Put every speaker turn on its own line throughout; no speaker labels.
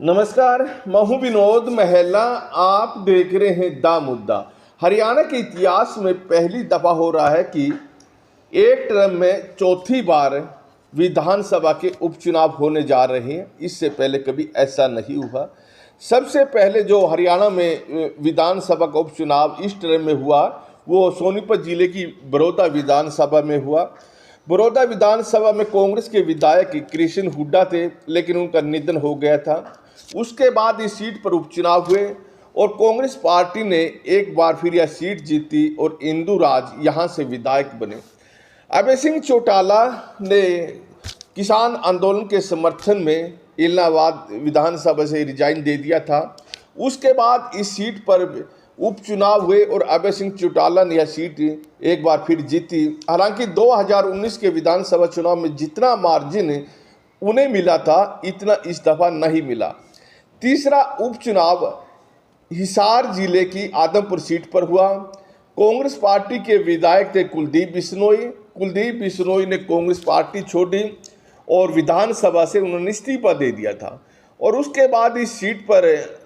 नमस्कार, मैं हूं विनोद महला। आप देख रहे हैं दा मुद्दा। हरियाणा के इतिहास में पहली दफा हो रहा है कि एक टर्म में चौथी बार विधानसभा के उपचुनाव होने जा रहे हैं। इससे पहले कभी ऐसा नहीं हुआ। सबसे पहले जो हरियाणा में विधानसभा का उपचुनाव इस टर्म में हुआ वो सोनीपत जिले की बड़ौदा विधानसभा में हुआ। बड़ौदा विधानसभा में कांग्रेस के विधायक कृष्ण हुड्डा थे, लेकिन उनका निधन हो गया था। उसके बाद इस सीट पर उपचुनाव हुए और कांग्रेस पार्टी ने एक बार फिर यह सीट जीती और इंदु राज यहाँ से विधायक बने। अभय सिंह चौटाला ने किसान आंदोलन के समर्थन में इलाहाबाद विधानसभा से रिजाइन दे दिया था। उसके बाद इस सीट पर उपचुनाव हुए और अभय सिंह चौटाला ने यह सीट एक बार फिर जीती। हालांकि 2019 के विधानसभा चुनाव में जितना मार्जिन उन्हें मिला था, इतना इस दफा नहीं मिला। तीसरा उपचुनाव हिसार जिले की आदमपुर सीट पर हुआ। कांग्रेस पार्टी के विधायक थे कुलदीप बिश्नोई ने कांग्रेस पार्टी छोड़ी और विधानसभा से उन्होंने इस्तीफा दे दिया था। और उसके बाद इस सीट पर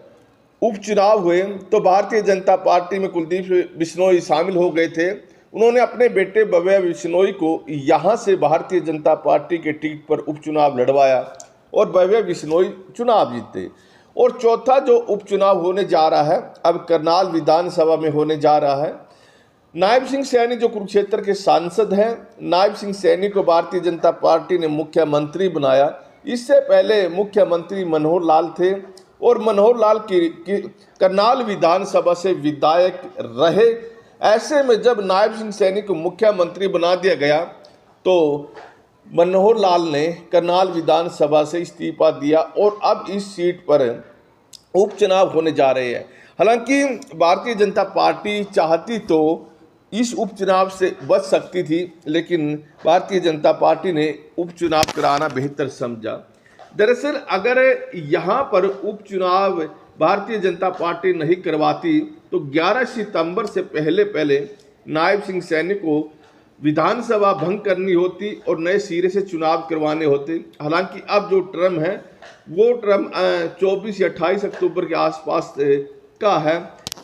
उपचुनाव हुए तो भारतीय जनता पार्टी में कुलदीप बिश्नोई शामिल हो गए थे। उन्होंने अपने बेटे भव्य बिश्नोई को यहाँ से भारतीय जनता पार्टी के टिकट पर उपचुनाव लड़वाया और भव्य बिश्नोई चुनाव जीते। और चौथा जो उपचुनाव होने जा रहा है अब करनाल विधानसभा में होने जा रहा है। नायब सिंह सैनी जो कुरुक्षेत्र के सांसद हैं, नायब सिंह सैनी को भारतीय जनता पार्टी ने मुख्यमंत्री बनाया। इससे पहले मुख्यमंत्री मनोहर लाल थे और मनोहर लाल की करनाल विधानसभा से विधायक रहे। ऐसे में जब नायब सिंह सैनी को मुख्यमंत्री बना दिया गया तो मनोहर लाल ने करनाल विधानसभा से इस्तीफा दिया और अब इस सीट पर उपचुनाव होने जा रहे हैं। हालांकि भारतीय जनता पार्टी चाहती तो इस उपचुनाव से बच सकती थी, लेकिन भारतीय जनता पार्टी ने उपचुनाव कराना बेहतर समझा। दरअसल अगर यहाँ पर उपचुनाव भारतीय जनता पार्टी नहीं करवाती तो 11 सितंबर से पहले नायब सिंह सैनी को विधानसभा भंग करनी होती और नए सिरे से चुनाव करवाने होते। हालांकि अब जो टर्म है वो टर्म 24 या 28 अक्टूबर के आसपास का है,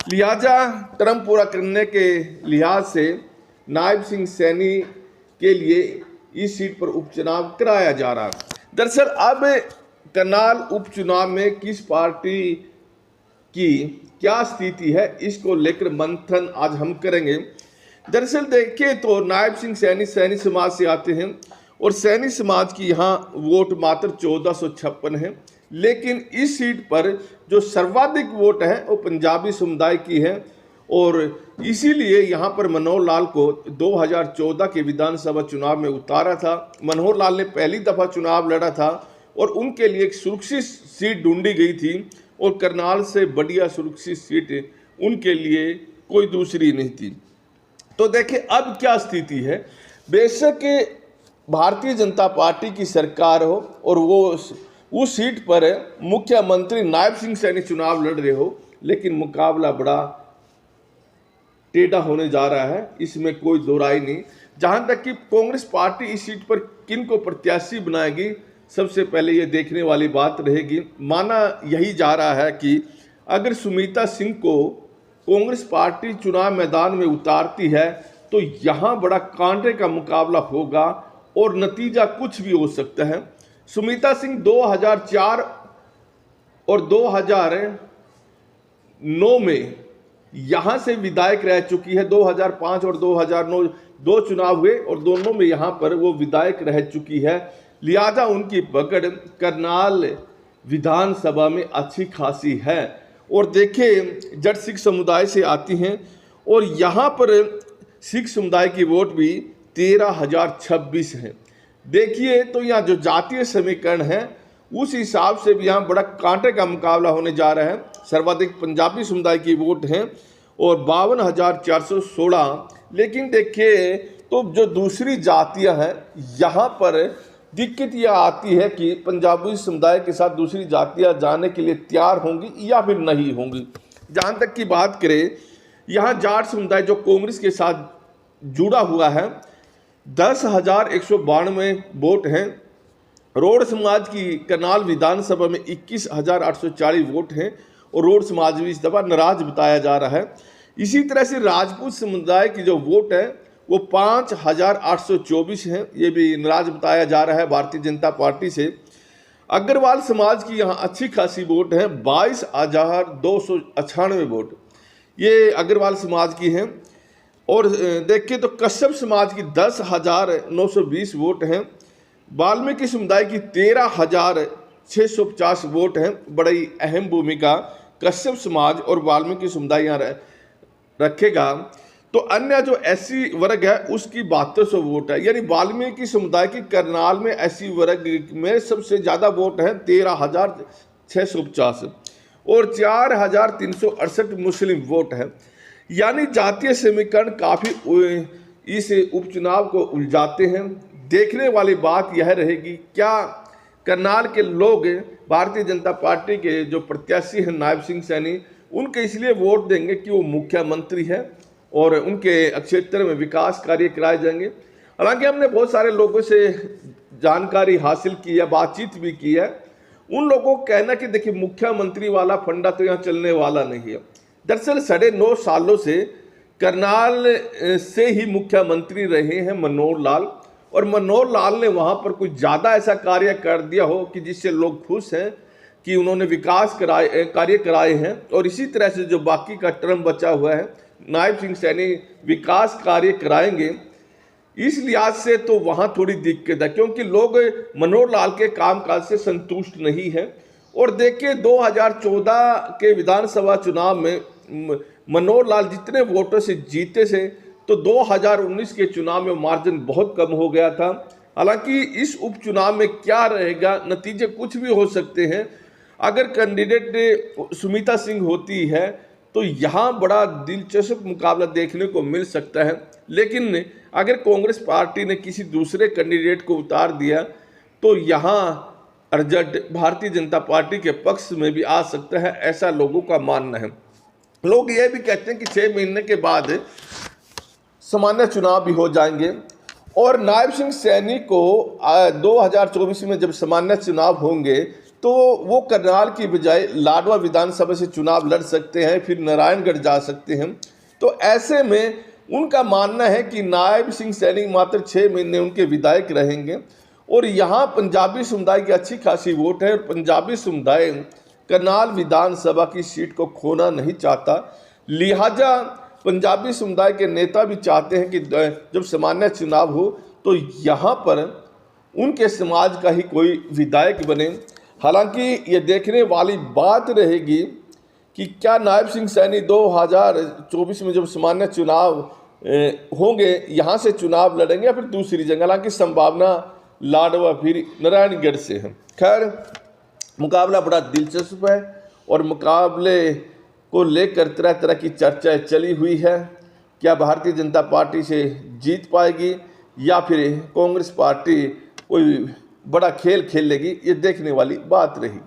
लिहाजा टर्म पूरा करने के लिहाज से नायब सिंह सैनी के लिए इस सीट पर उपचुनाव कराया जा रहा है। दरअसल अब करनाल उपचुनाव में किस पार्टी की क्या स्थिति है, इसको लेकर मंथन आज हम करेंगे। दरअसल देखें तो नायब सिंह सैनी समाज से आते हैं और सैनी समाज की यहाँ वोट मात्र 1456 है, लेकिन इस सीट पर जो सर्वाधिक वोट है वो पंजाबी समुदाय की है और इसीलिए यहाँ पर मनोहर लाल को 2014 के विधानसभा चुनाव में उतारा था। मनोहर लाल ने पहली दफ़ा चुनाव लड़ा था और उनके लिए एक सुरक्षित सीट ढूंढी गई थी और करनाल से बढ़िया सुरक्षित सीट उनके लिए कोई दूसरी नहीं थी। तो देखिए अब क्या स्थिति है। बेशक भारतीय जनता पार्टी की सरकार हो और वो उस सीट पर मुख्यमंत्री नायब सिंह सैनी चुनाव लड़ रहे हो, लेकिन मुकाबला बड़ा टेढ़ा होने जा रहा है, इसमें कोई दो राय नहीं। जहां तक कि कांग्रेस पार्टी इस सीट पर किन को प्रत्याशी बनाएगी, सबसे पहले ये देखने वाली बात रहेगी। माना यही जा रहा है कि अगर सुमित्रा सिंह को कांग्रेस पार्टी चुनाव मैदान में उतारती है तो यहाँ बड़ा कांटे का मुकाबला होगा और नतीजा कुछ भी हो सकता है। सुमित्रा सिंह 2004 और 2009 में यहाँ से विधायक रह चुकी है। 2005 और 2009 दो चुनाव हुए और दोनों में यहाँ पर वो विधायक रह चुकी है, लिहाजा उनकी पकड़ करनाल विधानसभा में अच्छी खासी है। और देखिए जट सिख समुदाय से आती हैं और यहाँ पर सिख समुदाय की वोट भी 13,026 है। देखिए तो यहाँ जो जातीय समीकरण है उस हिसाब से भी यहाँ बड़ा कांटे का मुकाबला होने जा रहा है। सर्वाधिक पंजाबी समुदाय की वोट हैं और 52,416। लेकिन देखिए तो जो दूसरी जातियाँ हैं यहाँ पर दिक्कत यह आती है कि पंजाबी समुदाय के साथ दूसरी जातियां जाने के लिए तैयार होंगी या फिर नहीं होंगी। जहां तक की बात करें, यहां जाट समुदाय जो कांग्रेस के साथ जुड़ा हुआ है 10,192 वोट हैं रोड समाज की करनाल विधानसभा में 21,840 वोट हैं और रोड समाज भी इस दफ़ा नाराज बताया जा रहा है। इसी तरह से राजपूत समुदाय की जो वोट है वो 5,824 हैं, ये भी नाराज बताया जा रहा है भारतीय जनता पार्टी से। अग्रवाल समाज की यहाँ अच्छी खासी वोट है, 22,298 वोट ये अग्रवाल समाज की हैं। और देखिए तो कश्यप समाज की 10,920 वोट हैं। वाल्मीकि समुदाय की 13,650 वोट हैं। बड़ी अहम भूमिका कश्यप समाज और वाल्मीकि समुदाय यहाँ रखेगा। तो अन्य जो एससी वर्ग है उसकी 7200 वोट है, यानी वाल्मीकि समुदाय की करनाल में एससी वर्ग में सबसे ज़्यादा वोट है 13,650 और 4,368 मुस्लिम वोट है। यानी जातीय समीकरण काफ़ी इस उपचुनाव को उलझाते हैं। देखने वाली बात यह रहेगी क्या करनाल के लोग भारतीय जनता पार्टी के जो प्रत्याशी हैं नायब सिंह सैनी उनके इसलिए वोट देंगे कि वो मुख्यमंत्री है और उनके क्षेत्र में विकास कार्य कराए जाएंगे। हालांकि हमने बहुत सारे लोगों से जानकारी हासिल की है, बातचीत भी की है। उन लोगों को कहना कि देखिए मुख्यमंत्री वाला फंडा तो यहाँ चलने वाला नहीं है। दरअसल 9.5 सालों से करनाल से ही मुख्यमंत्री रहे हैं मनोहर लाल, और मनोहर लाल ने वहाँ पर कुछ ज़्यादा ऐसा कार्य कर दिया हो कि जिससे लोग खुश हैं कि उन्होंने विकास कार्य कराए हैं। और इसी तरह से जो बाकी का टर्म बचा हुआ है नायब सिंह सैनी विकास कार्य कराएंगे, इस लिहाज से तो वहाँ थोड़ी दिक्कत है क्योंकि लोग मनोहर लाल के कामकाज से संतुष्ट नहीं हैं। और देखिए 2014 के विधानसभा चुनाव में मनोहर लाल जितने वोटों से जीते थे तो 2019 के चुनाव में मार्जिन बहुत कम हो गया था। हालांकि इस उपचुनाव में क्या रहेगा, नतीजे कुछ भी हो सकते हैं। अगर कैंडिडेट सुमिता सिंह होती है तो यहाँ बड़ा दिलचस्प मुकाबला देखने को मिल सकता है, लेकिन अगर कांग्रेस पार्टी ने किसी दूसरे कैंडिडेट को उतार दिया तो यहाँ रिजल्ट भारतीय जनता पार्टी के पक्ष में भी आ सकता है, ऐसा लोगों का मानना है। लोग ये भी कहते हैं कि 6 महीने के बाद सामान्य चुनाव भी हो जाएंगे और नायब सिंह सैनी को 2024 में जब सामान्य चुनाव होंगे तो वो करनाल की बजाय लाडवा विधानसभा से चुनाव लड़ सकते हैं, फिर नारायणगढ़ जा सकते हैं। तो ऐसे में उनका मानना है कि नायब सिंह सैनी मात्र 6 महीने उनके विधायक रहेंगे और यहाँ पंजाबी समुदाय की अच्छी खासी वोट है और पंजाबी समुदाय करनाल विधानसभा की सीट को खोना नहीं चाहता। लिहाजा पंजाबी समुदाय के नेता भी चाहते हैं कि जब सामान्य चुनाव हो तो यहाँ पर उनके समाज का ही कोई विधायक बने। हालांकि ये देखने वाली बात रहेगी कि क्या नायब सिंह सैनी 2024 में जब सामान्य चुनाव होंगे यहाँ से चुनाव लड़ेंगे या फिर दूसरी जगह। हालांकि संभावना लाडवा फिर नारायणगढ़ से है। खैर मुकाबला बड़ा दिलचस्प है और मुकाबले को लेकर तरह तरह की चर्चाएं चली हुई है। क्या भारतीय जनता पार्टी से जीत पाएगी या फिर कांग्रेस पार्टी कोई बड़ा खेल खेलेगी, ये देखने वाली बात रहेगी।